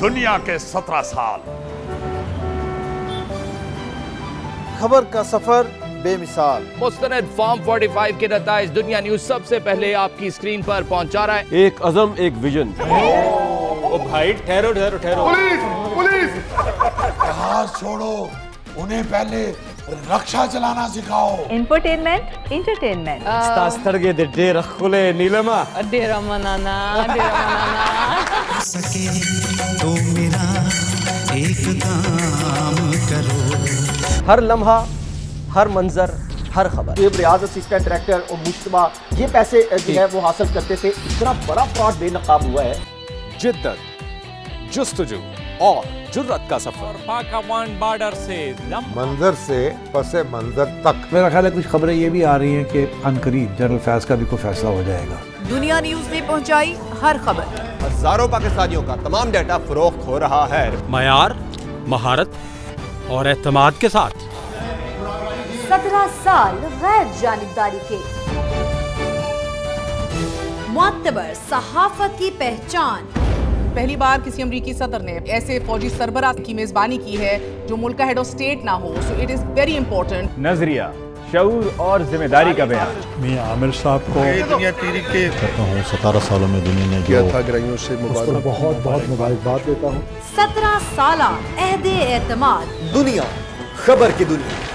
दुनिया के 17 साल। खबर का सफर बेमिसाल। मुस्तनद फॉर्म 45 के नताइज दुनिया न्यूज सबसे पहले आपकी स्क्रीन पर पहुंचा रहा है। एक अज़म, एक विजन। ओ भाई ठहरो ठहरो ठहरो। पुलिस पुलिस, जहाज छोड़ो, उन्हें पहले रक्षा चलाना सिखाओ। इंफोटेनमेंट इंटरटेनमेंट स्तास्तरगे दे डेरा खुले नीलमा डेरा मनाना सके तो मेरा एक काम करो। हर लम्हा, हर मंजर, हर खबर। ये रियाज असिस्टेंट डायरेक्टर और मुश्तबा ये पैसे जो है वो हासिल करते थे। इतना बड़ा फ्रॉड बेनकाब हुआ है। जिद्दत, जुस्तजू और जुर्रत का सफर। पाक-अफगान बॉर्डर से मंजर से पसे मंजर तक। मेरा ख्याल है कुछ खबरें ये भी आ रही हैं कि अनकरीब जनरल फैज का भी कोई फैसला हो जाएगा। दुनिया न्यूज ने पहुंचाई हर खबर। हजारों पाकिस्तानियों का तमाम डाटा फरोख्त हो रहा है मयार, महारत और एतमाद के साथ। 17 साल गैर जानिबदारी के, मुअत्तबर सहाफत की पहचान। पहली बार किसी अमरीकी सदर ने ऐसे फौजी सरबराह की मेजबानी की है जो मुल्क का हेड ऑफ स्टेट ना हो। So it is very important. नजरिया, शऊर और जिम्मेदारी का बयान। मैं आमिर साहब को दुनिया टीवी के कहता हूँ 17 सालों में दुनिया ने किया था ग्राहियों से मुबारक, बहुत बहुत मुबारकबाद देता हूँ। 17 साल अहद एतमाद। दुनिया, खबर की दुनिया।